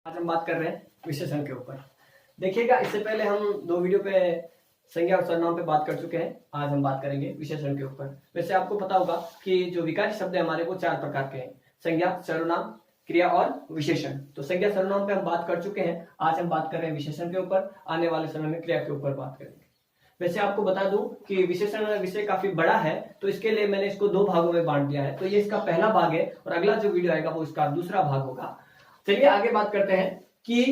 आज हम बात कर रहे हैं विशेषण के ऊपर। देखिएगा, इससे पहले हम दो वीडियो पे संज्ञा और सर्वनाम पे बात कर चुके हैं। आज हम बात करेंगे विशेषण के ऊपर। वैसे आपको पता होगा कि जो विकारी शब्द है हमारे वो चार प्रकार के हैं: संज्ञा, सर्वनाम, क्रिया और विशेषण। तो संज्ञा सर्वनाम पे हम बात कर चुके हैं। आज हम बात कर रहे हैं विशेषण के ऊपर। आने वाले समय में क्रिया के ऊपर बात करेंगे। वैसे आपको बता दूं कि विशेषण विषय काफी बड़ा है, तो इसके लिए मैंने इसको दो भागों में बांट दिया है। तो ये इसका पहला भाग है और अगला जो वीडियो आएगा वो इसका दूसरा भाग होगा। चलिए आगे बात करते हैं कि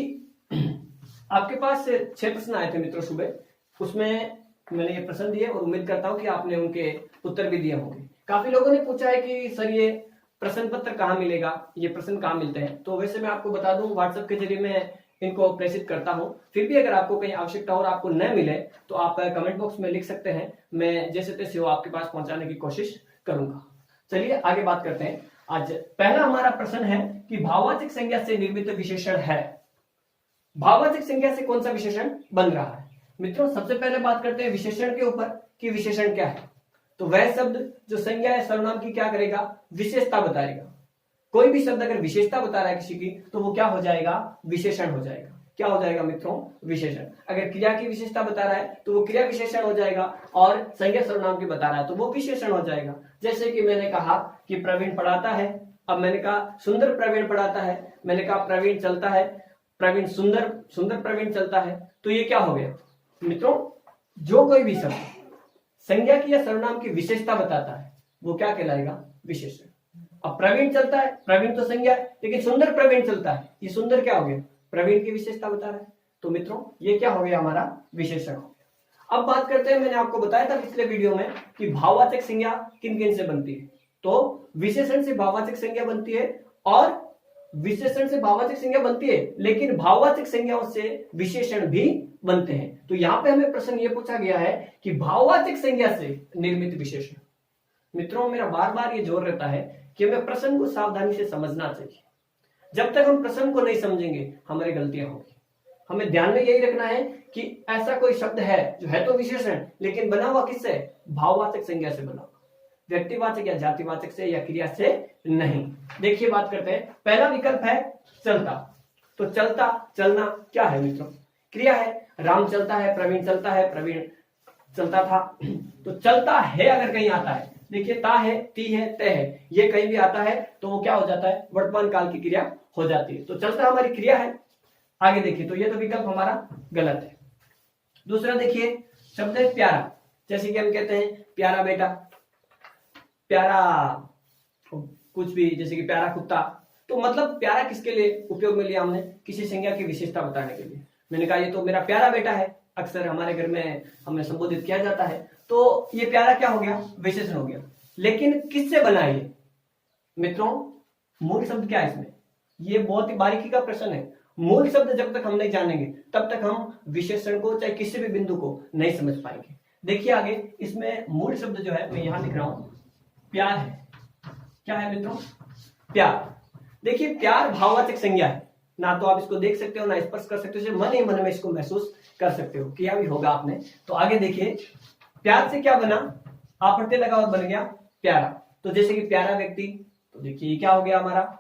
आपके पास 6 प्रश्न आए थे मित्रों सुबह। उसमें मैंने ये प्रश्न दिए और उम्मीद करता हूं कि आपने उनके उत्तर भी दिए होंगे। काफी लोगों ने पूछा है कि सर ये प्रश्न पत्र कहाँ मिलेगा, ये प्रश्न कहाँ मिलते हैं। तो वैसे मैं आपको बता दूं, व्हाट्सएप के जरिए मैं इनको प्रेषित करता हूं। फिर भी अगर आपको कहीं आवश्यकता और आपको न मिले तो आप कमेंट बॉक्स में लिख सकते हैं। मैं जैसे तैसे हो आपके पास पहुंचाने की कोशिश करूंगा। चलिए आगे बात करते हैं। आज पहला हमारा प्रश्न है कि भाववाचक संज्ञा से निर्मित विशेषण है। भाववाचक संज्ञा से कौन सा विशेषण बन रहा है? मित्रों सबसे पहले बात करते हैं विशेषण के ऊपर कि विशेषण क्या है। तो वह शब्द जो संज्ञा या सर्वनाम की क्या करेगा, विशेषता बताएगा। कोई भी शब्द अगर विशेषता बता रहा है किसी की तो वो क्या हो जाएगा, विशेषण हो जाएगा। क्या हो जाएगा मित्रों, विशेषण। अगर क्रिया की विशेषता बता रहा है तो वो क्रिया विशेषण हो जाएगा, और संज्ञा सर्वनाम की बता रहा है तो वो विशेषण हो जाएगा। जैसे कि मैंने कहा कि प्रवीण पढ़ाता है, अब मैंने कहा सुंदर प्रवीण पढ़ाता है, मैंने कहा प्रवीण चलता है, प्रवीण सुंदर प्रवीण चलता है। तो ये क्या हो गया मित्रों, जो कोई भी शब्द संज्ञा की या सर्वनाम की विशेषता बताता है वो क्या कहलाएगा, विशेषण। अब प्रवीण चलता है, प्रवीण तो संज्ञा है, लेकिन सुंदर प्रवीण चलता है, ये सुंदर क्या हो गया, प्रवीण की विशेषता बता रहा है। तो मित्रों ये क्या हो गया, हमारा विशेषण हो गया। अब बात करते हैं, मैंने आपको बताया था पिछले वीडियो में कि भाववाचक संज्ञा किन किन से बनती है। तो विशेषण से भाववाचक संज्ञा बनती है और विशेषण से भाववाचक संज्ञा बनती है, लेकिन भाववाचक संज्ञाओं से विशेषण भी बनते हैं। तो यहां पे हमें प्रश्न ये पूछा गया है कि भाववाचक संज्ञा से निर्मित विशेषण। मित्रों मेरा बार बार ये जोर रहता है कि हमें प्रश्न को सावधानी से समझना चाहिए। जब तक हम प्रश्न को नहीं समझेंगे हमारी गलतियां होगी। हमें ध्यान में यही रखना है कि ऐसा कोई शब्द है जो है तो विशेषण, लेकिन बना हुआ किससे, भाववाचक संज्ञा से बना हुआ, व्यक्तिवाचक या जातिवाचक से या क्रिया से नहीं। देखिए बात करते हैं, पहला विकल्प है चलता। तो चलता, चलना क्या है मित्रों, क्रिया है। राम चलता है, प्रवीण चलता है, प्रवीण चलता था। तो चलता है अगर कहीं आता है, देखिए ता है, ती है, तय है, ये कहीं भी आता है तो वो क्या हो जाता है, वर्तमान काल की क्रिया हो जाती है। तो चलता हमारी क्रिया है। आगे देखिए, तो ये तो विकल्प हमारा गलत है। दूसरा देखिए, शब्द है प्यारा। जैसे कि हम कहते हैं प्यारा बेटा, प्यारा कुछ भी, जैसे कि प्यारा कुत्ता। तो मतलब प्यारा किसके लिए उपयोग में लिया हमने, किसी संज्ञा की विशेषता बताने के लिए। मैंने कहा ये तो मेरा प्यारा बेटा है, अक्सर हमारे घर में हमें संबोधित किया जाता है। तो ये प्यारा क्या हो गया, विशेषण हो गया। लेकिन किससे बना ये मित्रों, मूल शब्द क्या है इसमें, ये बहुत ही बारीकी का प्रश्न है। मूल शब्द जब तक हम नहीं जानेंगे तब तक हम विशेषण को चाहे किसी भी बिंदु को नहीं समझ पाएंगे। देखिए आगे, इसमें मूल शब्द जो है मैं यहां लिख रहा हूं, प्यार है। क्या है मित्रों, प्यार। देखिए प्यार भाववाचक संज्ञा है, ना तो आप इसको देख सकते हो ना स्पर्श कर सकते हो, मन ही मन में इसको महसूस कर सकते हो, किया भी होगा आपने। तो आगे देखिए, प्यार से क्या बना, आप प्रत्यय लगा और बन गया प्यारा। तो जैसे कि प्यारा व्यक्ति, तो देखिए क्या हो गया, हमारा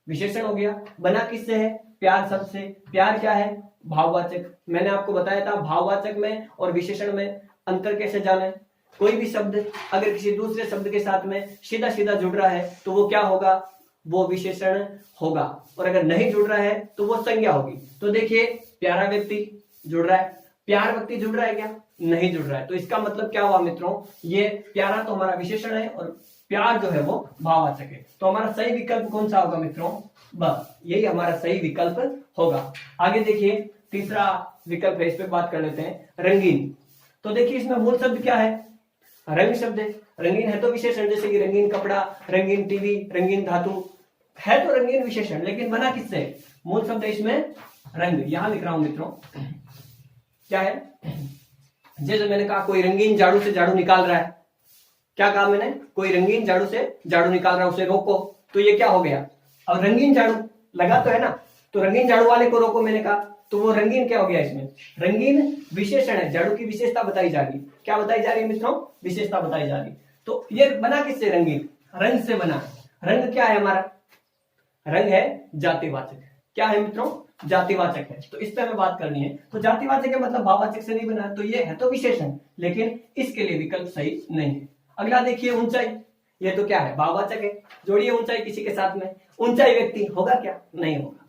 विशेषण हो गया। बना किससे है, प्यार शब्द से। प्यार क्या है, भाववाचक। मैंने आपको बताया था भाववाचक में और विशेषण में अंतर कैसे जाना है। कोई भी शब्द अगर किसी दूसरे शब्द के साथ में सीधा सीधा जुड़ रहा है तो वो क्या होगा, वो विशेषण होगा, और अगर नहीं जुड़ रहा है तो वो संज्ञा होगी। तो देखिए प्यारा व्यक्ति जुड़ रहा है, प्यार व्यक्ति जुड़ रहा है क्या, नहीं जुड़ रहा है। तो इसका मतलब क्या हुआ मित्रों, ये प्यारा तो हमारा विशेषण है और प्यार जो है वो भाववाचक है। तो हमारा सही विकल्प कौन सा होगा मित्रों, बस यही हमारा सही विकल्प होगा। आगे देखिए, तीसरा विकल्प है, इस पे बात कर लेते हैं, रंगीन। तो देखिए इसमें मूल शब्द क्या है, रंग शब्द है। रंगीन है तो विशेषण, जैसे कि रंगीन कपड़ा, रंगीन टीवी, रंगीन धातु, है तो रंगीन विशेषण, लेकिन बना किससे, मूल शब्द है इसमें रंग। यहां लिख रहा हूं मित्रों, क्या है, जैसे मैंने कहा कोई रंगीन झाड़ू से झाड़ू निकाल रहा है। क्या कहा मैंने, कोई रंगीन झाड़ू से झाड़ू निकाल रहा है, उसे रोको। तो ये क्या हो गया, अब रंगीन झाड़ू लगा तो है ना, तो रंगीन झाड़ू वाले को रोको मैंने कहा, तो वो रंगीन क्या हो गया, इसमें रंगीन विशेषण है, झाड़ू की विशेषता बताई जा रही। क्या बताई जा रही है मित्रों, विशेषता बताई जा रही। तो ये बना किससे, रंगीन, रंग से बना। रंग क्या है हमारा, रंग है जातिवाचक। क्या है मित्रों, जातिवाचक है, तो इस पे हमें बात करनी है। तो जातिवाचक है मतलब भाववाचक से नहीं बना है, तो ये है तो विशेषण, लेकिन इसके लिए विकल्प सही नहीं है। अगला देखिए ऊंचाई, ये तो क्या है, भाववाचक है। जोड़िए ऊंचाई किसी के साथ में, ऊंचाई व्यक्ति होगा क्या, नहीं होगा।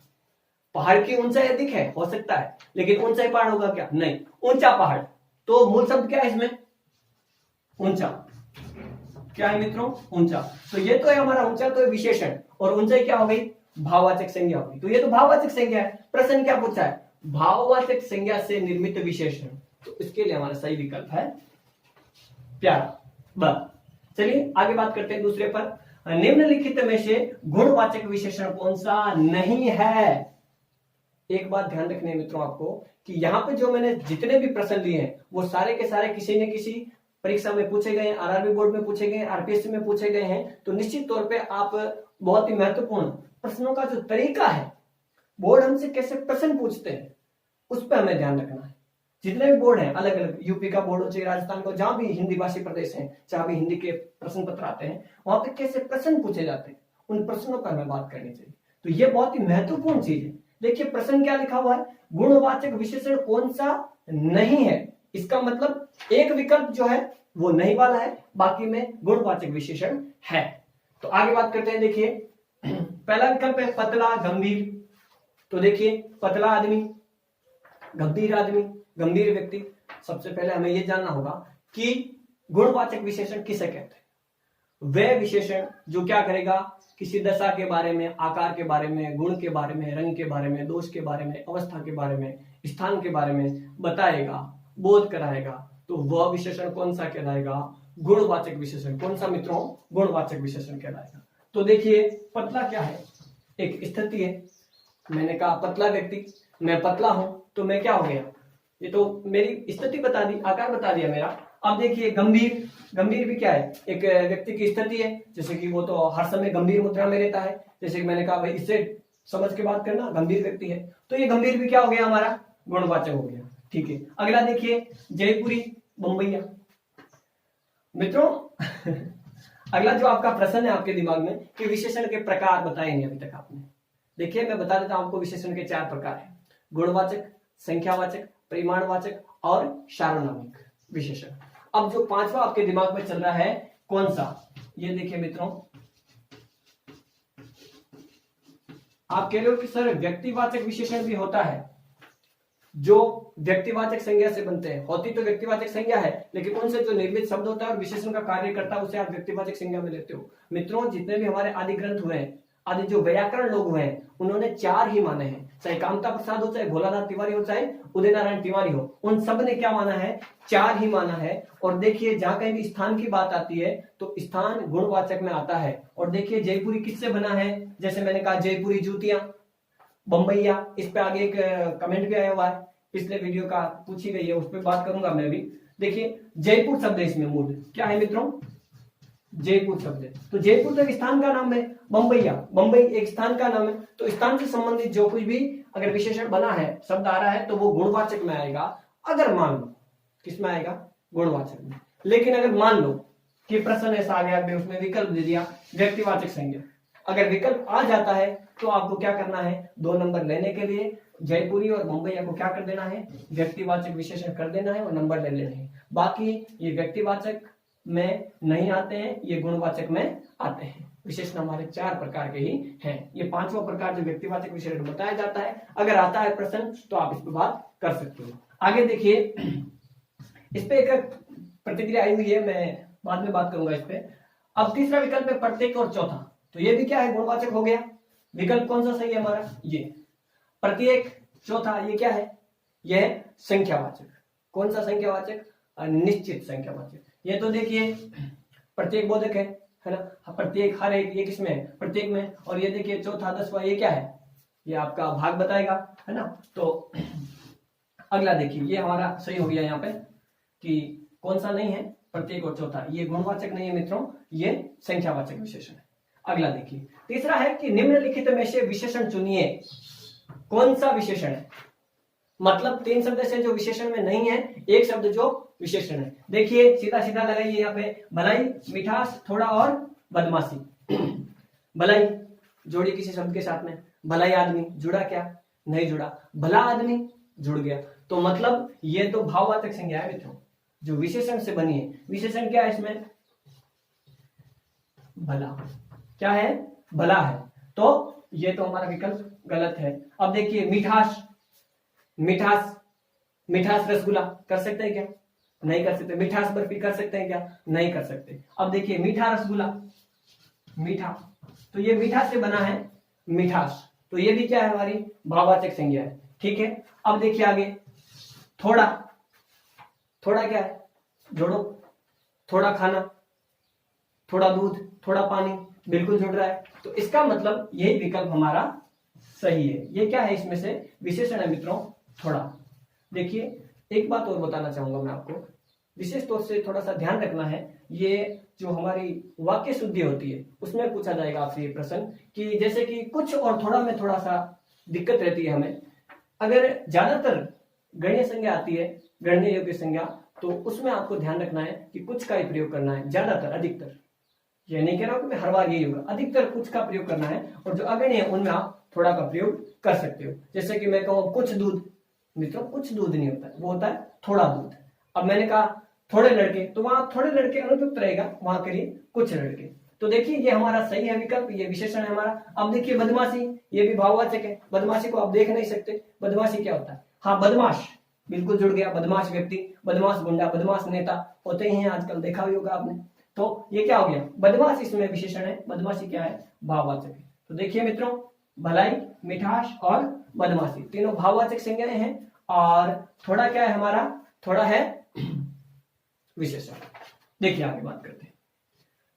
पहाड़ की ऊंचाई अधिक है, हो सकता है, लेकिन ऊंचाई पहाड़ होगा क्या, नहीं। ऊंचा पहाड़, तो मूल शब्द क्या है इसमें, ऊंचा। क्या है मित्रों, ऊंचा। तो ये तो है हमारा ऊंचा, तो विशेषण, और ऊंचाई क्या हो गई, भाववाचक संज्ञा होगी। तो ये तो भाववाचक संज्ञा है। प्रश्न क्या पूछा है, भाववाचक संज्ञा से निर्मित विशेषण, तो इसके लिए हमारा सही विकल्प है प्यारा, ब। चलिए आगे बात करते हैं दूसरे पर। निम्नलिखित में से गुणवाचक विशेषण कौन सा नहीं है। एक बात ध्यान रखनी है मित्रों आपको, कि यहाँ पे जो मैंने जितने भी प्रश्न लिए हैं वो सारे के सारे किसी न किसी परीक्षा में पूछे गए, आरआरबी बोर्ड में पूछे गए, आरपीएससी में पूछे गए हैं। तो निश्चित तौर पे आप बहुत ही महत्वपूर्ण प्रश्नों का जो तरीका है, बोर्ड हमसे कैसे प्रश्न पूछते हैं, उस पर हमें ध्यान रखना है। जितने भी बोर्ड हैं अलग अलग, यूपी का बोर्ड हो चाहे राजस्थान का, जहां भी हिंदी भाषी प्रदेश है, जहां भी हिंदी के प्रश्न पत्र आते हैं, वहां पे कैसे प्रश्न पूछे जाते हैं, उन प्रश्नों पर हमें बात करनी चाहिए। तो ये बहुत ही महत्वपूर्ण चीज है। देखिए प्रश्न क्या लिखा हुआ है, गुणवाचक विशेषण कौन सा नहीं है। इसका मतलब एक विकल्प जो है वो नहीं वाला है, बाकी में गुणवाचक विशेषण है। तो आगे बात करते हैं। देखिए पहला विकल्प है पतला गंभीर। तो देखिए पतला आदमी, गंभीर आदमी, गंभीर व्यक्ति। सबसे पहले हमें यह जानना होगा कि गुणवाचक विशेषण किसे कहते हैं। वह विशेषण जो क्या करेगा, किसी दशा के बारे में, आकार के बारे में, गुण के बारे में, रंग के बारे में, दोष के बारे में, अवस्था के बारे में, स्थान के बारे में बताएगा, बोध कराएगा, तो वह विशेषण कौन सा कहलाएगा, गुणवाचक विशेषण। कौन सा मित्रों, गुणवाचक विशेषण कहलाएगा। तो देखिए पतला क्या है, एक स्थिति है। मैंने कहा पतला व्यक्ति, मैं पतला हूं, तो मैं क्या हो गया, ये तो मेरी स्थिति बता दी, आकार बता दिया मेरा। अब देखिए गंभीर, गंभीर भी क्या है, एक व्यक्ति की स्थिति है, जैसे कि वो तो हर समय गंभीर मुद्रा में रहता है। जैसे कि मैंने कहा भाई इससे समझ के बात करना, गंभीर व्यक्ति है, तो ये गंभीर भी क्या हो गया, हमारा गुणवाचक हो गया। ठीक है, अगला देखिए जयपुरी, बम्बईया। मित्रों अगला जो आपका प्रश्न है आपके दिमाग में कि विशेषण के प्रकार बताए नहीं अभी तक आपने। देखिए मैं बता देता हूं आपको, विशेषण के 4 प्रकार हैं, गुणवाचक, संख्यावाचक, परिमाणवाचक और सार्वनामिक विशेषण। अब जो 5वां आपके दिमाग में चल रहा है कौन सा, ये देखिए मित्रों, आप कह रहे हो कि सर व्यक्तिवाचक विशेषण भी होता है, जो व्यक्तिवाचक संज्ञा से बनते हैं। होती तो व्यक्तिवाचक संज्ञा है, लेकिन उनसे जो निर्मित शब्द होता है और विशेषण का कार्य करता है उसे आप व्यक्तिवाचक संज्ञा में लेते हो। मित्रों जितने भी हमारे आदि ग्रंथ हुए हैं, आदि जो व्याकरण लोग हुए हैं, उन्होंने 4 ही माने हैं। चाहे कामता प्रसाद हो, चाहे भोलानाथ तिवारी हो, चाहे उदय नारायण तिवारी हो, उन सब ने क्या माना है, 4 ही माना है। और देखिए जहां कहीं भी स्थान की बात आती है तो स्थान गुणवाचक में आता है। और देखिए जयपुरी किससे बना है, जैसे मैंने कहा जयपुरी जूतियां, बम्बईया, इस पे आगे एक कमेंट भी आया हुआ है, पिछले वीडियो का पूछी गई है, उस पर बात करूंगा मैं भी। देखिए जयपुर शब्द है, इसमें मूल क्या है मित्रों, जयपुर शब्द है। तो जयपुर तो एक स्थान का नाम है, बम्बईया, बम्बई एक स्थान का नाम है। तो स्थान से संबंधित जो कुछ भी अगर विशेषण बना है, शब्द आ रहा है, तो वो गुणवाचक में आएगा। अगर मान लो किस में आएगा, गुणवाचक में। लेकिन अगर मान लो कि प्रश्न ऐसा आ गया, उसमें विकल्प दे दिया व्यक्तिवाचक संज्ञा, अगर विकल्प आ जाता है तो आपको क्या करना है, 2 नंबर लेने के लिए जयपुरी और बम्बईया को क्या कर देना है, व्यक्तिवाचक विशेषण कर देना है और नंबर ले लेने हैं। बाकी ये व्यक्तिवाचक में नहीं आते हैं, ये गुणवाचक में आते हैं। विशेषण हमारे 4 प्रकार के ही हैं। ये 5वां प्रकार जो व्यक्तिवाचक विशेषण बताया जाता है, अगर आता है प्रश्न तो आप इस पर बात कर सकते हो। आगे देखिए इस पे एक प्रतिक्रिया आई हुई है, मैं बाद में बात करूंगा इस पे। अब तीसरा विकल्प है प्रत्येक और चौथा, तो ये भी क्या है, गुणवाचक हो गया। विकल्प कौन सा सही है हमारा, ये प्रत्येक, चौथा ये क्या है, यह संख्यावाचक। कौन सा संख्यावाचक, निश्चित संख्यावाचक। ये तो देखिए प्रत्येक बोधक है ना, प्रत्येक, हर एक, ये किसमें है, प्रत्येक में। और ये देखिए चौथा 10वां, ये क्या है, ये आपका भाग बताएगा, है ना। तो अगला देखिए ये हमारा सही हो गया यहाँ पे कि कौन सा नहीं है, प्रत्येक और चौथा, ये गुणवाचक नहीं है मित्रों, ये संख्यावाचक विशेषण है। अगला देखिए तीसरा है कि निम्नलिखित में से विशेषण चुनिए। कौन सा विशेषण है, मतलब 3 शब्द से जो विशेषण में नहीं है, एक शब्द जो विशेषण है। देखिए सीधा सीधा लगाइए यहाँ पे, भलाई, मिठास, थोड़ा और बदमाशी। भलाई जोड़ी किसी शब्द के साथ में, भलाई आदमी जुड़ा क्या, नहीं जुड़ा, भला आदमी जुड़ गया। तो मतलब ये तो भाववाचक संज्ञा है मित्रों, जो विशेषण से बनी है। विशेषण क्या है इसमें? भला। क्या है? भला है। तो ये तो हमारा विकल्प गलत है। अब देखिए मिठास, मिठास, मिठास रसगुल्ला कर सकते हैं क्या? नहीं कर सकते। मिठास बर्फी कर सकते हैं क्या? नहीं कर सकते। अब देखिए मीठा रसगुल्ला, मीठा, तो ये मीठा से बना है मिठास, तो ये भी क्या है? हमारी भाववाचक संज्ञा है। ठीक है। अब देखिए आगे थोड़ा, थोड़ा क्या है? जोड़ो, थोड़ा खाना, थोड़ा दूध, थोड़ा पानी, बिल्कुल जुड़ रहा है। तो इसका मतलब यही विकल्प हमारा सही है। ये क्या है? इसमें से विशेषण है मित्रों थोड़ा। देखिए एक बात और बताना चाहूंगा मैं आपको, विशेष तौर से थोड़ा सा ध्यान रखना है। ये जो हमारी वाक्य शुद्धि होती है उसमें पूछा जाएगा आपसे ये प्रश्न कि जैसे कि कुछ और थोड़ा में थोड़ा सा दिक्कत रहती है हमें। अगर ज्यादातर गणीय संज्ञा आती है, गणनीय योग्य संज्ञा, तो उसमें आपको ध्यान रखना है कि कुछ का ही प्रयोग करना है, ज्यादातर, अधिकतर। ये नहीं कह रहा हूं कि हर बार यही होगा, अधिकतर कुछ का प्रयोग करना है, और जो अगणीय है उनमें आप थोड़ा का प्रयोग कर सकते हो। जैसे कि मैं कहूँ कुछ दूध, मित्रों कुछ दूध नहीं होता है, वो होता है थोड़ा दूध। अब मैंने कहा थोड़े लड़के, तो वहां थोड़े लड़के अनुपयुक्त रहेगा, वहां करिए कुछ लड़के। तो देखिए ये हमारा सही है विकल्प, ये विशेषण है हमारा। अब देखिए बदमाशी, ये भी भाववाचक है। बदमाशी को आप देख नहीं सकते, बदमाशी क्या होता है? हाँ बदमाश, बिल्कुल जुड़ गया। बदमाश व्यक्ति, बदमाश गुंडा, बदमाश नेता होते ही हैं आजकल, देखा भी होगा आपने। तो ये क्या हो गया? बदमाश इसमें विशेषण है, बदमाशी क्या है? भाववाचक है। तो देखिए मित्रों, भलाई, मिठास और बदमाशी तीनों भाववाचक संज्ञाएं हैं, और थोड़ा क्या है हमारा? थोड़ा है विशेषण। देखिए आगे बात करते हैं।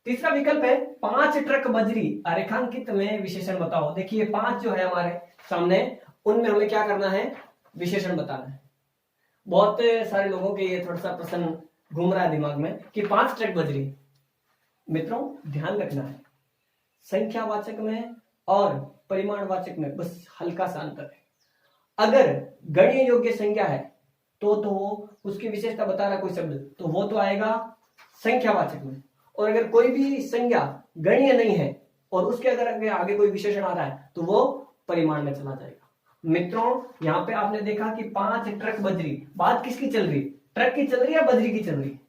तीसरा विकल्प है 5 ट्रक बजरी अरेखांकित में विशेषण बताओ। देखिए 5 जो है हमारे सामने, उनमें हमें क्या करना है? विशेषण बताना है। बहुत सारे लोगों के ये थोड़ा सा प्रश्न घूम रहा है दिमाग में कि 5 ट्रक बजरी। मित्रों ध्यान रखना है, संख्यावाचक में और परिमाणवाचक में बस हल्का सा अंतर है। अगर गणीय योग्य संज्ञा है तो उसकी विशेषता बता रहा कोई शब्द, तो वो तो आएगा संख्यावाचक में। और अगर कोई भी संज्ञा गणीय नहीं है और उसके अगर आगे कोई विशेषण आ रहा है तो वो परिमाण में चला जाएगा। मित्रों यहाँ पे आपने देखा कि 5 ट्रक बजरी, बात किसकी चल रही? ट्रक की चल रही है, बजरी की चल रही है?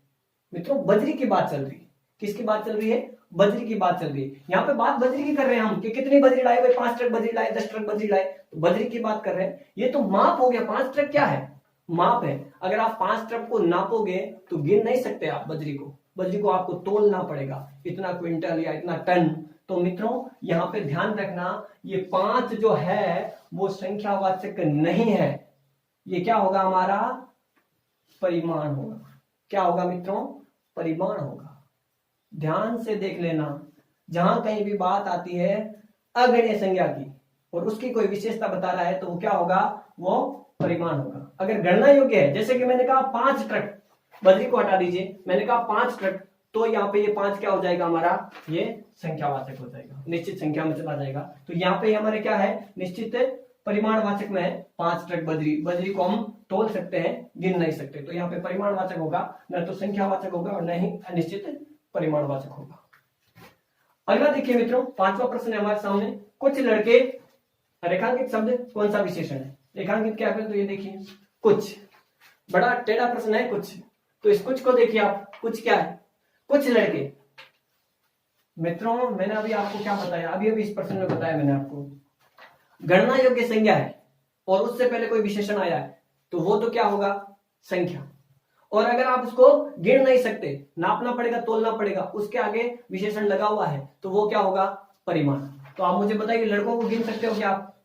मित्रों बजरी की बात चल रही है। किसकी बात चल रही है? बजरी की बात चल रही है। यहाँ पे बात बजरी की कर रहे हैं हम कि कितनी बजरी लाए भाई? 5 ट्रक बजरी लाए, 10 ट्रक बजरी लाए, तो बजरी की बात कर रहे हैं। ये तो माप हो गया। 5 ट्रक क्या है? माप है। अगर आप 5 ट्रक को नापोगे तो गिन नहीं सकते आप बजरी को। बजरी को आपको तोलना पड़ेगा, इतना क्विंटल या इतना टन। तो मित्रों यहाँ पे ध्यान रखना, ये 5 जो है वो संख्यावाचक नहीं है। ये क्या होगा? हमारा परिमाण होगा। क्या होगा मित्रों? परिमाण होगा। ध्यान से देख लेना, जहां कहीं भी बात आती है अगणीय संज्ञा की और उसकी कोई विशेषता बता रहा है तो वो क्या होगा? वो परिमाण होगा। अगर गणना योग्य है, जैसे कि मैंने कहा 5 ट्रक, बजरी को हटा दीजिए, मैंने कहा 5 ट्रक, तो यहाँ पे ये 5 क्या हो जाएगा हमारा? ये संख्यावाचक हो जाएगा, निश्चित संख्या में चला जाएगा। तो यहाँ पे हमारे क्या है? निश्चित परिमाणवाचक में है 5 ट्रक बजरी। बजरी को हम तोल सकते हैं, गिन नहीं सकते। तो यहाँ पे परिमाणवाचक होगा, न तो संख्यावाचक होगा और न ही अनिश्चित परिमाणवाचक होगा। अगला देखिए मित्रों, 5वां प्रश्न है हमारे सामने। कुछ लड़के, रेखांकित शब्द कौन सा विशेषण है? रेखांकित क्या है? तो ये देखिए कुछ, बड़ा टेढ़ा प्रश्न है कुछ। तो इस कुछ को देखिए आप, कुछ क्या है? कुछ लड़के। मित्रों मैंने अभी आपको क्या बताया? अभी इस प्रश्न में बताया मैंने आपको, गणना योग्य संज्ञा है और उससे पहले कोई विशेषण आया है तो वो तो क्या होगा? संख्या। और अगर आप उसको गिन नहीं सकते, नापना पड़ेगा, तोलना पड़ेगा, उसके आगे विशेषण लगा हुआ है तो वो क्या होगा? परिमाण। तो आप मुझे बताइए, लड़कों को गिन सकते हो क्या आप?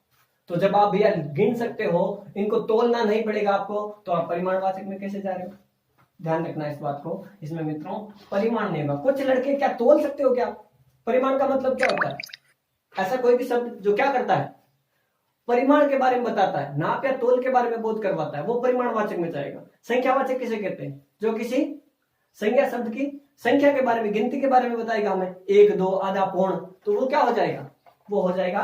तो जब आप भैया गिन सकते हो, इनको तोलना नहीं पड़ेगा आपको, तो आप परिमाणवाचक में कैसे जा रहे हो? ध्यान रखना इस बात को। इसमें मित्रों परिमाण नहीं होगा। कुछ लड़के क्या तोल सकते हो क्या? परिमाण का मतलब क्या होता है? ऐसा कोई भी शब्द जो क्या करता है? परिमाण के बारे में बताता है, नाप या तोल के बारे में बोध करवाता है, वो परिमाणवाचक में जाएगा। संख्यावाचक किसे कहते हैं? जो किसी संज्ञा शब्द की संख्या के बारे में, गिनती के बारे में बताएगा हमें, 1, 2, आधा, पौन, तो वो क्या हो जाएगा? वो हो जाएगा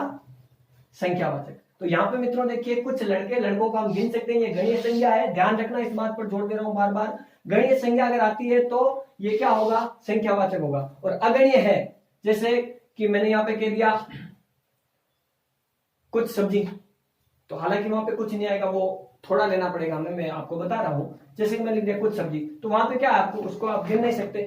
संख्यावाचक। तो यहाँ पे मित्रों देखिए, कुछ लड़के, लड़कों को हम गिन सकते हैं, ये गणीय संज्ञा है। ध्यान रखना, इस बात पर जोड़ दे रहा हूं बार बार। गणीय संज्ञा अगर आती है तो ये क्या होगा? संख्यावाचक होगा। और अगणीय है, जैसे कि मैंने यहाँ पे कह दिया कुछ सब्जी, तो हालांकि वहां पे कुछ नहीं आएगा, वो थोड़ा लेना पड़ेगा हमें, मैं आपको बता रहा हूँ। जैसे कि मैं लिख दिया कुछ सब्जी, तो वहां पे क्या है, आपको उसको आप गिन नहीं सकते।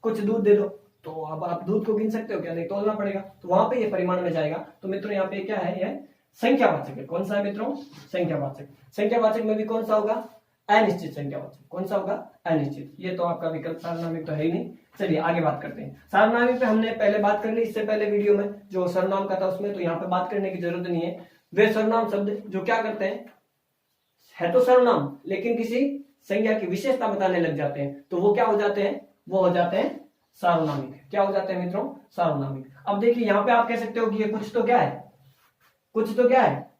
कुछ दूध दे दो, तो अब आप दूध को गिन सकते हो क्या? नहीं, तोलना पड़ेगा, तो वहां पे ये परिमाण में जाएगा। तो मित्रों यहाँ पे क्या है, यह संख्यावाचक है। कौन सा है मित्रों? संख्यावाचक। संख्यावाचक में भी कौन सा होगा? अनिश्चित संख्यावाचक। कौन सा होगा? अनिश्चित। ये तो आपका विकल्प सार्वनामिक तो है ही नहीं। चलिए आगे बात करते हैं। सार्वनामिक पे हमने पहले बात कर ली, इससे पहले वीडियो में जो सर्वनाम का था उसमें, तो यहाँ पे बात करने की जरूरत नहीं है। वे सर्वनाम शब्द जो क्या करते हैं, है तो सर्वनाम लेकिन किसी संज्ञा की विशेषता बताने लग जाते हैं, तो वो क्या हो जाते हैं? वो हो जाते हैं सार्वनामिक। क्या हो जाते हैं मित्रों? सार्वनामिक। अब देखिए यहाँ पे आप कह सकते हो कि ये कुछ तो क्या है, कुछ तो क्या है,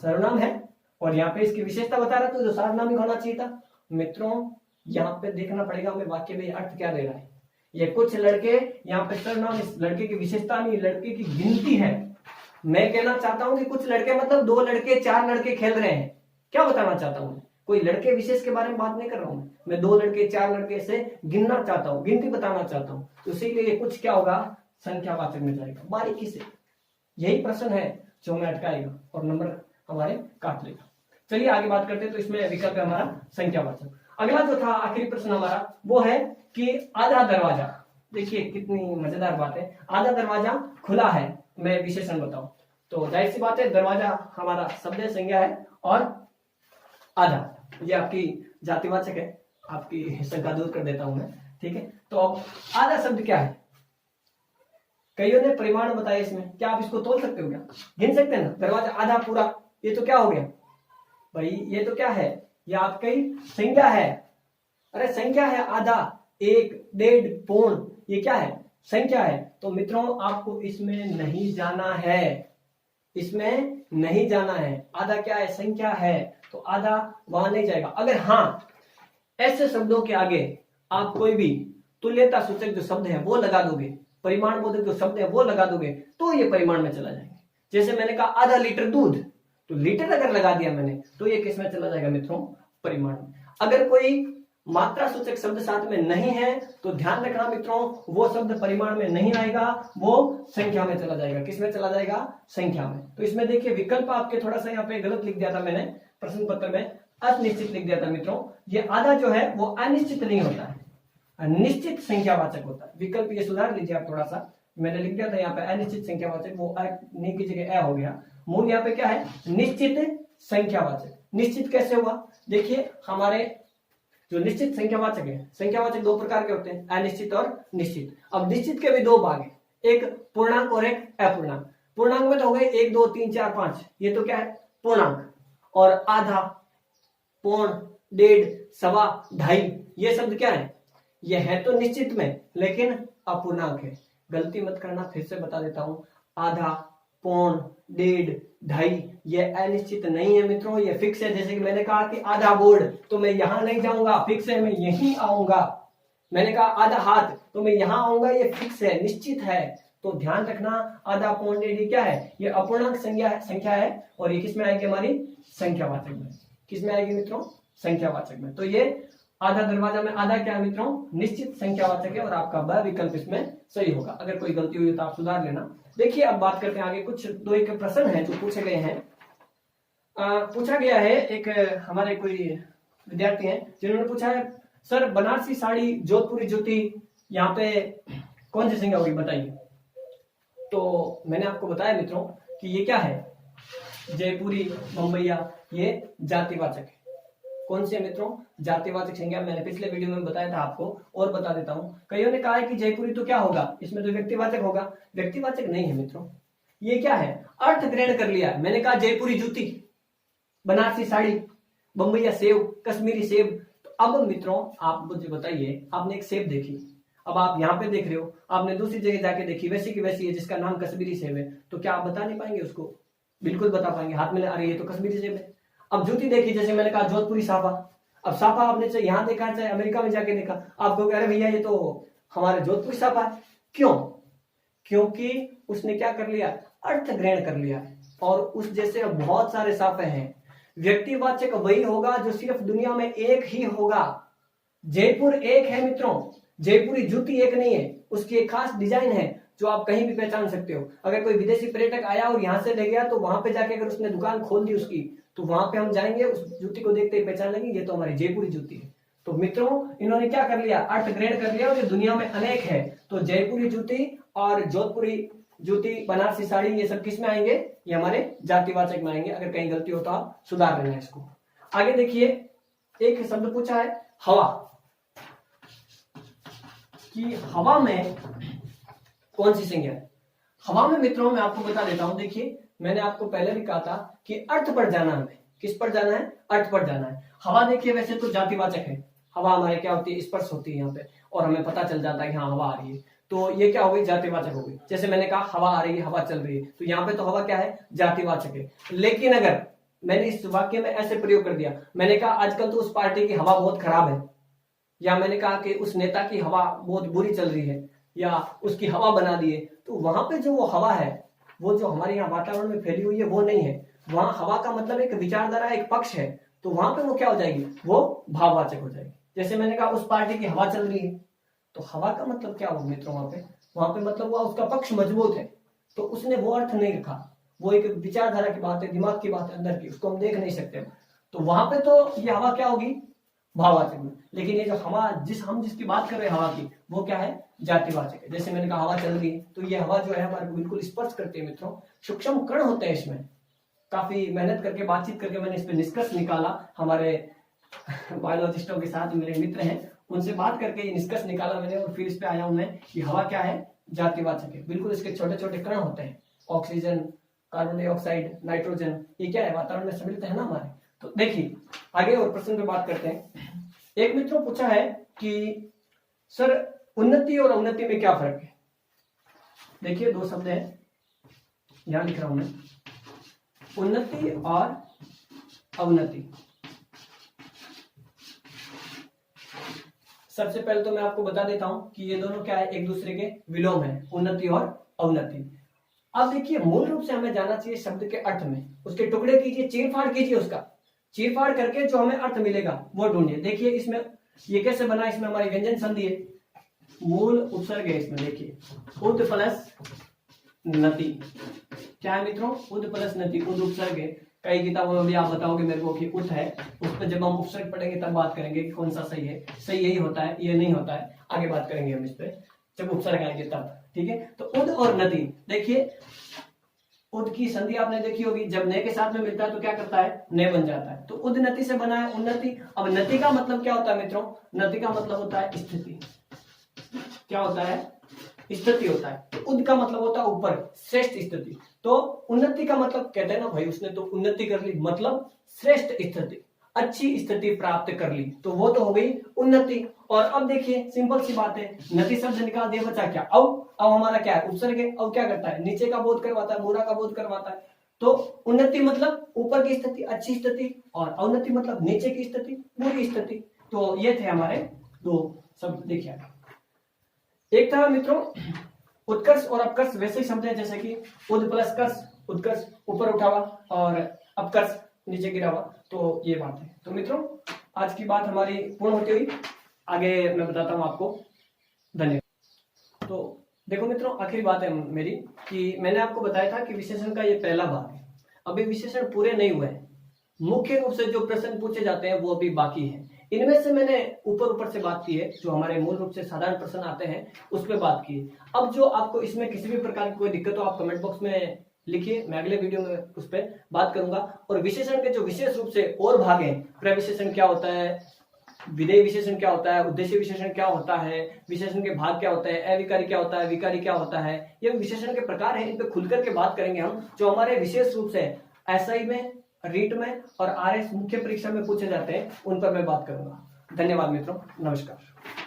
सर्वनाम है, और यहाँ पे इसकी विशेषता बता रहा, तो जो सार्वनामिक होना चाहिए था। मित्रों यहाँ पे देखना पड़ेगा हमें वाक्य में अर्थ क्या दे रहा है। ये कुछ लड़के, यहाँ पे सर्वनाम इस लड़के की विशेषता नहीं, लड़के की गिनती है। मैं कहना चाहता हूं कि कुछ लड़के मतलब 2 लड़के 4 लड़के खेल रहे हैं। क्या बताना चाहता हूं? कोई लड़के विशेष के बारे में बात नहीं कर रहा हूं मैं 2 लड़के 4 लड़के से गिनना चाहता हूं, गिनती बताना चाहता हूं। तो इसीलिए कुछ क्या होगा? संख्यावाचक में जाएगा बारीकी से। यही प्रश्न है जो हमें अटकाएगा और नंबर हमारे काट लेगा। चलिए आगे बात करते हैं। तो इसमें विकल्प है हमारा संख्यावाचक। अगला जो था आखिरी प्रश्न हमारा, वो है कि आधा दरवाजा। देखिए कितनी मजेदार बात है, आधा दरवाजा खुला है, मैं विशेषण बताऊं तो जाहिर सी बात है दरवाजा हमारा शब्द संज्ञा है, और आधा ये आपकी जातिवाचक है। आपकी शंका दूर कर देता हूं मैं, ठीक है। तो अब आधा शब्द क्या है? कईयों ने परिमाण बताया इसमें, क्या आप इसको तोल सकते हो? क्या गिन सकते हैं ना? दरवाजा आधा पूरा, ये तो क्या हो गया भाई? ये तो क्या है? ये आपकी संज्ञा है। अरे संख्या है आधा, 1, 1.5, पौन, ये क्या है? संख्या है। तो मित्रों आपको इसमें नहीं जाना है, इसमें नहीं जाना है। आधा क्या है? संख्या है, तो आधा वहां नहीं जाएगा। अगर हाँ ऐसे शब्दों के आगे आप कोई भी तुल्यता सूचक जो शब्द है वो लगा दोगे, परिमाण बोधक जो शब्द है वो लगा दोगे, तो ये परिमाण में चला जाएंगे। जैसे मैंने कहा आधा लीटर दूध, तो लीटर अगर लगा दिया मैंने, तो ये किस में चला जाएगा मित्रों? परिमाण में। अगर कोई मात्रा सूचक शब्द साथ में नहीं है तो ध्यान रखना मित्रों, वो शब्द परिमाण में नहीं आएगा, वो संख्या में चला जाएगा। किस में चला जाएगा? संख्या में। तो इसमें देखिए विकल्प आपके थोड़ा सा यहाँ पे गलत लिख दिया था मैंने, प्रश्न पत्र में अनिश्चित लिख दिया था मित्रों। ये आधा जो है वो अनिश्चित नहीं होता है, निश्चित संख्यावाचक होता है। विकल्प ये सुधार लीजिए आप थोड़ा सा, मैंने लिख दिया था यहाँ पे अनिश्चित संख्यावाचक, वो नहीं की जगह हो गया। मूल यहाँ पे क्या है? निश्चित संख्यावाचक। निश्चित कैसे हुआ? देखिए हमारे जो निश्चित संख्यावाचक है, संख्यावाचक 2 प्रकार के होते हैं, अनिश्चित और निश्चित। अब निश्चित के भी 2 भाग हैं, एक पूर्णांक और एक अपूर्णांक। पूर्णांक में तो हो गए 1, 2, 3, 4, 5, ये तो क्या है? पूर्णांक। और आधा, पौन, 1.5, सवा, 2.5, ये शब्द क्या है? ये है तो निश्चित में लेकिन अपूर्णांक है। गलती मत करना, फिर से बता देता हूं, आधा, पौन, 1.5, 2.5 ये अनिश्चित नहीं है मित्रों, ये फिक्स है। जैसे कि मैंने कहा कि आधा बोर्ड, तो मैं यहां नहीं जाऊंगा, फिक्स है, मैं यहीं आऊंगा। मैंने कहा आधा हाथ, तो मैं यहां आऊंगा, ये फिक्स है, निश्चित है। तो ध्यान रखना, आधा, पौन, 1.5 क्या है? ये अपूर्णांक संख्या है, और ये किस में आएगी? हमारी संख्यावाचक में। किस में आएगी मित्रों? संख्यावाचक में। तो ये आधा दरवाजा में आधा क्या है मित्रों? निश्चित संख्यावाचक है, और आपका ब विकल्प इसमें सही होगा। अगर कोई गलती हुई तो आप सुधार लेना। देखिए अब बात करते हैं आगे, कुछ 2 एक प्रश्न है जो पूछे गए हैं। पूछा गया है, एक हमारे कोई विद्यार्थी हैं जिन्होंने पूछा है, सर बनारसी साड़ी, जोधपुरी जूती, यहाँ पे कौन सी संज्ञा होगी बताइए। तो मैंने आपको बताया मित्रों कि ये क्या है? जयपुरी, बम्बैया, ये जातिवाचक है। कौन से मित्रों? जातिवाचक संज्ञा। मैंने पिछले वीडियो में बताया था आपको, और बता देता हूं। कईयों ने कहा है कि जयपुरी तो क्या होगा, इसमें तो व्यक्तिवाचक होगा। व्यक्तिवाचक नहीं है मित्रों, ये क्या है? अर्थ ग्रहण कर लिया। मैंने कहा जयपुरी जूती, बनारसी साड़ी, बम्बैया सेब, कश्मीरी सेब। तो अब मित्रों आप मुझे बताइए, आपने एक सेब देखी, अब आप यहाँ पे देख रहे हो, आपने दूसरी जगह जाके देखी, वैसी की वैसी है, जिसका नाम कश्मीरी सेब है, तो क्या आप बता नहीं पाएंगे उसको? बिल्कुल बता पाएंगे, हाथ में अरे ये तो कश्मीरी सेब है। अब जूती देखी, जैसे मैंने कहा जोधपुरी साफा। अब साफा आपने चाहे यहाँ देखा चाहे अमेरिका में जाके देखा, आपको कह रहे भैया ये तो हमारे जोधपुरी साफा है। क्यों? क्योंकि उसने क्या कर लिया? अर्थ ग्रहण कर लिया। और उस जैसे बहुत सारे साफे हैं। व्यक्तिवाचक वही होगा जो सिर्फ दुनिया में एक ही होगा। जयपुर एक है मित्रों, जयपुरी जूती एक नहीं है, उसकी एक खास डिजाइन है। जो आप कहीं भी पहचान सकते हो। अगर कोई विदेशी पर्यटक आया और यहाँ से ले गया तो वहां पे जाके अगर उसने दुकान खोल दी उसकी, तो वहां पे हम जाएंगे, उस जूती को देखते ही पहचान लेंगे ये तो हमारी जयपुरी जूती है। तो मित्रों इन्होंने क्या कर लिया, अर्थ ग्रहण कर लिया और ये दुनिया में अनेक है। तो जयपुरी जूती और जोधपुरी जूती, बनारसी साड़ी, ये सब किस में आएंगे, ये हमारे जातिवाचक में आएंगे। अगर कहीं गलती हो तो आप सुधार लेना इसको। आगे देखिए, एक शब्द पूछा है हवा, कि हवा में कौन सी संज्ञा है। हवा में मित्रों मैं आपको बता देता हूं, देखिए मैंने आपको पहले भी कहा था कि अर्थ पर जाना, हमें किस पर जाना है, अर्थ पर जाना है। हवा देखिए वैसे तो जातिवाचक है, हवा हमारे क्या होती है, स्पर्श होती है यहाँ पे, और हमें पता चल जाता है कि हाँ हवा आ रही है, तो ये क्या हो गई, जातिवाचक हो गई। जैसे मैंने कहा हवा आ रही है, हवा चल रही है, तो यहाँ पे तो हवा क्या है, जातिवाचक है। लेकिन अगर मैंने इस वाक्य में ऐसे प्रयोग कर दिया, मैंने कहा आजकल तो उस पार्टी की हवा बहुत खराब है, या मैंने कहा कि उस नेता की हवा बहुत बुरी चल रही है, या उसकी हवा बना दी है, तो वहां पे जो वो हवा है, वो जो हमारे यहाँ वातावरण में फैली हुई है वो नहीं है। वहां हवा का मतलब एक विचारधारा, एक पक्ष है, तो वहां पे वो क्या हो जाएगी, वो भाववाचक हो जाएगी। जैसे मैंने कहा उस पार्टी की हवा चल रही है, तो हवा का मतलब क्या होगा मित्रों, वहां पे मतलब हुआ उसका पक्ष मजबूत है, तो उसने वो अर्थ नहीं रखा, वो एक विचारधारा की बात है, दिमाग की बात है, अंदर की, उसको हम देख नहीं सकते, तो वहां पे तो ये हवा क्या होगी, भाववाचक में। लेकिन ये जो हवा हम जिसकी बात कर रहे हैं हवा की, वो क्या है, जातिवाचक है। जैसे मैंने कहा हवा चल रही है, तो ये हवा जो है हमारे को बिल्कुल स्पर्श करती है मित्रों, सूक्ष्म कण होते हैं इसमें। काफी मेहनत करके, बातचीत करके मैंने इस पे निष्कर्ष निकाला, हमारे बायोलॉजिस्टों के साथ मेरे मित्र हैं, उनसे बात करके ये निष्कर्ष निकाला मैंने, और फिर इस पे आया हूं मैं कि हवा क्या है, जातिवाचक है। बिल्कुल इसके छोटे छोटे कण होते हैं, ऑक्सीजन, कार्बन डाइऑक्साइड, नाइट्रोजन, ये क्या है, वातावरण में सम्मिलित है ना हमारे। तो देखिए आगे और प्रश्न पे बात करते हैं। एक मित्रों पूछा है कि सर उन्नति और अवनति में क्या फर्क है। देखिए दो शब्द है, यहां लिख रहा हूं मैं, उन्नति और अवनति। सबसे पहले तो मैं आपको बता देता हूं कि ये दोनों क्या है, एक दूसरे के विलोम है, उन्नति और अवनति। अब देखिए मूल रूप से हमें जाना चाहिए शब्द के अर्थ में, उसके टुकड़े कीजिए, चीरफाड़ कीजिए, उसका चीरफाड़ करके जो हमें अर्थ मिलेगा वो ढूंढिए। देखिए इसमें ये कैसे बना, इसमें हमारी व्यंजन संधि है, मूल उपसर्ग है इसमें, देखिए उद प्लस नति, क्या है मित्रों, उद प्लस नति, उद उपसर्ग है। कई किताबों में भी आप बताओगे मेरे को कि उत है, उस पर जब हम उपसर्ग पढ़ेंगे तब बात करेंगे कि कौन सा सही है, सही यही होता है, ये नहीं होता है, आगे बात करेंगे हम इस पे जब उपसर्ग आएंगे तब, ठीक है। तो उद और नति, देखिए उद की संधि आपने देखी होगी, जब ने के साथ में मिलता है तो क्या करता है, ने बन जाता है, तो उद नति से बना है उन्नति। अब नति का मतलब क्या होता है मित्रों, नति का मतलब होता है स्थिति, क्या होता है, स्थिति होता है। तो उद का मतलब होता है ऊपर, श्रेष्ठ स्थिति। तो उन्नति का मतलब कहते हैं ना भाई उसने तो उन्नति कर ली, मतलब श्रेष्ठ स्थिति, अच्छी स्थिति प्राप्त कर ली, तो वो तो हो गई उन्नति। और अब देखिए सिंपल सी बात है, नति शब्द निकाल दिया, बचा क्या, अब हमारा क्या है, उपसर्ग है। अब क्या करता है, नीचे का बोध करवाता है, मूरा का बोध करवाता है। तो उन्नति मतलब ऊपर की स्थिति, अच्छी स्थिति, और अवनति मतलब नीचे की स्थिति, बुरी स्थिति। तो ये थे हमारे दो शब्द। देखिए एक था मित्रों उत्कर्ष और अपकर्ष, वैसे ही शब्द है जैसे कि उद प्लस कर्ष, उत्कर्ष ऊपर उठा हुआ और अपकर्ष नीचे गिरा हुआ, तो ये बात है। तो मित्रों आज की बात हमारी पूर्ण होती हुई, आगे मैं बताता हूं आपको। धन्यवाद। तो देखो मित्रों आखिरी बात है मेरी कि मैंने आपको बताया था कि विशेषण का ये पहला भाग है, अभी विशेषण पूरे नहीं हुए हैं, मुख्य रूप से जो प्रश्न पूछे जाते हैं वो अभी बाकी है। इनमें से मैंने ऊपर से बात की है, जो हमारे मूल रूप से साधारण प्रश्न आते हैं उस पर बात की है। अब जो आपको इसमें किसी भी प्रकार की कोई दिक्कत हो आप कमेंट बॉक्स में लिखिए, मैं अगले वीडियो में उस पर बात करूंगा। और विशेषण के जो विशेष रूप से और भाग हैं, प्रविशेषण क्या होता है, विधेय विशेषण क्या होता है, उद्देश्य विशेषण क्या होता है, विशेषण के भाग क्या होता है, अविकारी क्या होता है, विकारी क्या होता है, ये विशेषण के प्रकार हैं, इन पे खुलकर के बात करेंगे हम, जो हमारे विशेष रूप से एसआई में, रीट में और आरएस मुख्य परीक्षा में पूछे जाते हैं, उन पर मैं बात करूंगा। धन्यवाद मित्रों, नमस्कार।